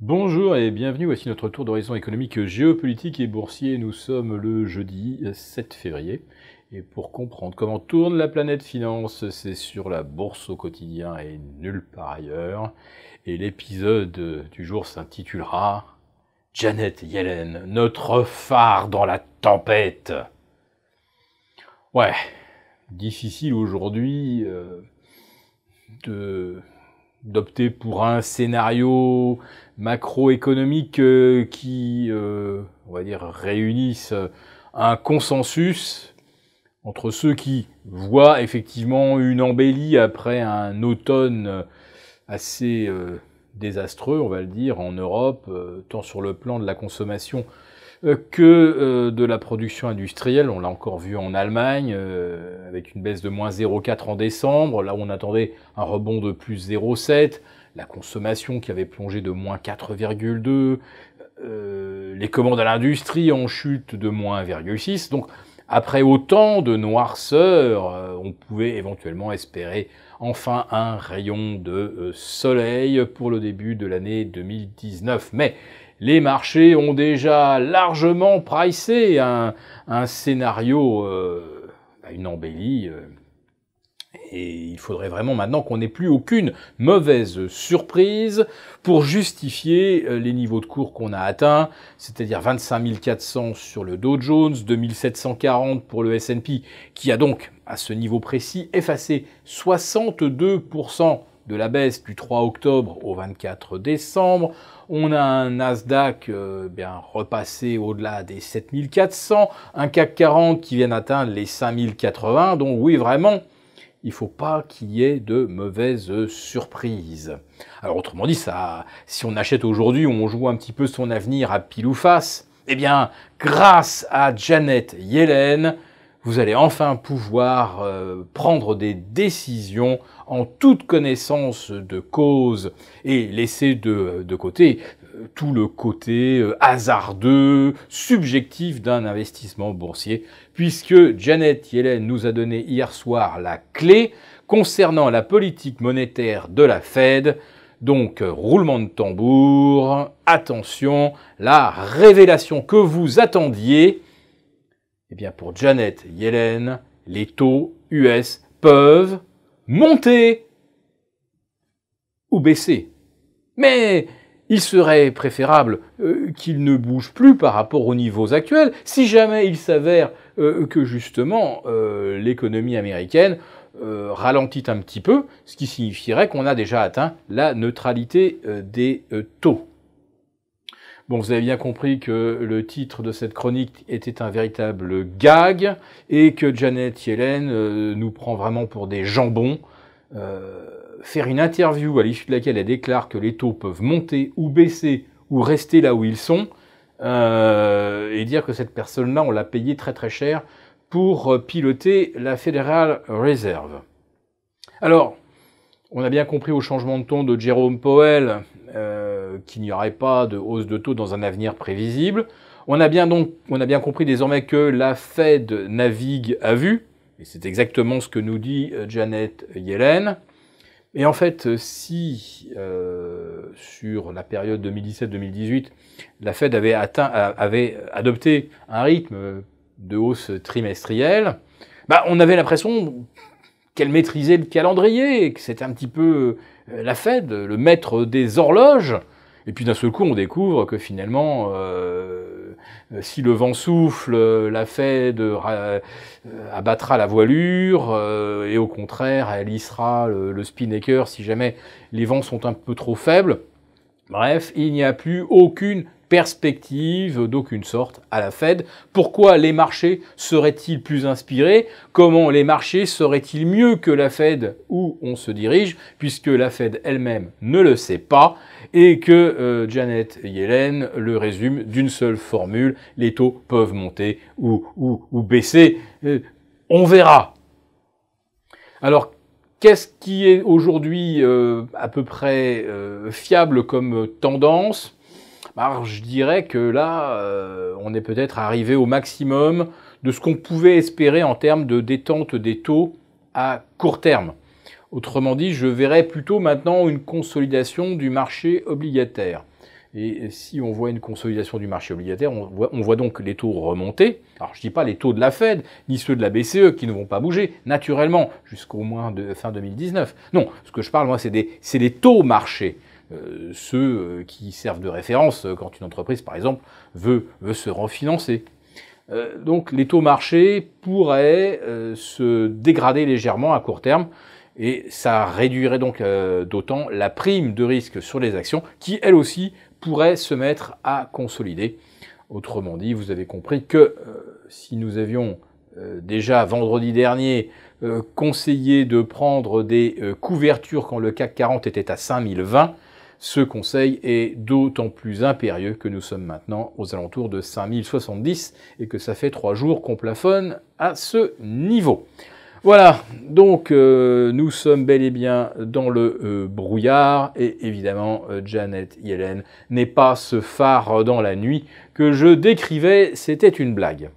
Bonjour et bienvenue, voici notre tour d'horizon économique, géopolitique et boursier. Nous sommes le jeudi 7 février. Et pour comprendre comment tourne la planète finance, c'est sur la bourse au quotidien et nulle part ailleurs. Et l'épisode du jour s'intitulera Janet Yellen, notre phare dans la tempête. Ouais, difficile aujourd'hui d'opter pour un scénario macroéconomique qui, on va dire, réunisse un consensus entre ceux qui voient effectivement une embellie après un automne assez désastreux, on va le dire, en Europe, tant sur le plan de la consommation que de la production industrielle. On l'a encore vu en Allemagne, avec une baisse de moins 0,4 en décembre, là où on attendait un rebond de plus 0,7, la consommation qui avait plongé de moins 4,2, les commandes à l'industrie en chute de moins 1,6. Donc, après autant de noirceur, on pouvait éventuellement espérer enfin un rayon de soleil pour le début de l'année 2019. Mais les marchés ont déjà largement pricé un scénario, une embellie, et il faudrait vraiment maintenant qu'on n'ait plus aucune mauvaise surprise pour justifier les niveaux de cours qu'on a atteints, c'est-à-dire 25 400 sur le Dow Jones, 2740 pour le S&P, qui a donc, à ce niveau précis, effacé 62% de la baisse du 3 octobre au 24 décembre. On a un Nasdaq repassé au-delà des 7400, un CAC 40 qui vient d'atteindre les 5080, donc oui, vraiment, il ne faut pas qu'il y ait de mauvaises surprises. Alors autrement dit, ça, si on achète aujourd'hui, on joue un petit peu son avenir à pile ou face, eh bien, grâce à Janet Yellen, vous allez enfin pouvoir prendre des décisions en toute connaissance de cause et laisser de côté tout le côté hasardeux, subjectif d'un investissement boursier, puisque Janet Yellen nous a donné hier soir la clé concernant la politique monétaire de la Fed. Donc, roulement de tambour, attention, la révélation que vous attendiez, eh bien pour Janet Yellen, les taux US peuvent monter ou baisser. Mais il serait préférable qu'ils ne bougent plus par rapport aux niveaux actuels si jamais il s'avère que justement l'économie américaine ralentit un petit peu, ce qui signifierait qu'on a déjà atteint la neutralité des taux. Bon, vous avez bien compris que le titre de cette chronique était un véritable gag et que Janet Yellen nous prend vraiment pour des jambons. Faire une interview à l'issue de laquelle elle déclare que les taux peuvent monter ou baisser ou rester là où ils sont et dire que cette personne-là, on l'a payé très très cher pour piloter la Federal Reserve. Alors, on a bien compris au changement de ton de Jerome Powell qu'il n'y aurait pas de hausse de taux dans un avenir prévisible. On a bien compris désormais que la Fed navigue à vue, et c'est exactement ce que nous dit Janet Yellen. Et en fait, si sur la période 2017-2018, la Fed avait adopté un rythme de hausse trimestrielle, on avait l'impression qu'elle maîtrisait le calendrier, et que c'était un petit peu la Fed, le maître des horloges. Et puis d'un seul coup, on découvre que finalement, si le vent souffle, la Fed abattra la voilure, et au contraire, elle hissera le spinnaker si jamais les vents sont un peu trop faibles. Bref, il n'y a plus aucune perspective d'aucune sorte à la Fed. Pourquoi les marchés seraient-ils plus inspirés? Comment les marchés seraient-ils mieux que la Fed où on se dirige, puisque la Fed elle-même ne le sait pas et que Janet Yellen le résume d'une seule formule: les taux peuvent monter ou baisser. On verra. Alors, qu'est-ce qui est aujourd'hui à peu près fiable comme tendance? Alors, je dirais que là, on est peut-être arrivé au maximum de ce qu'on pouvait espérer en termes de détente des taux à court terme. Autrement dit, je verrais plutôt maintenant une consolidation du marché obligataire. Et si on voit une consolidation du marché obligataire, on voit donc les taux remonter. Alors je ne dis pas les taux de la Fed, ni ceux de la BCE qui ne vont pas bouger naturellement jusqu'au moins de fin 2019. Non, ce que je parle, moi, c'est les taux marchés. Ceux qui servent de référence quand une entreprise, par exemple, veut se refinancer. Donc les taux marchés pourraient se dégrader légèrement à court terme et ça réduirait donc d'autant la prime de risque sur les actions qui, elles aussi, pourraient se mettre à consolider. Autrement dit, vous avez compris que si nous avions déjà vendredi dernier conseillé de prendre des couvertures quand le CAC 40 était à 5020, ce conseil est d'autant plus impérieux que nous sommes maintenant aux alentours de 5070 et que ça fait 3 jours qu'on plafonne à ce niveau. Voilà, donc nous sommes bel et bien dans le brouillard et évidemment Janet Yellen n'est pas ce phare dans la nuit que je décrivais, c'était une blague.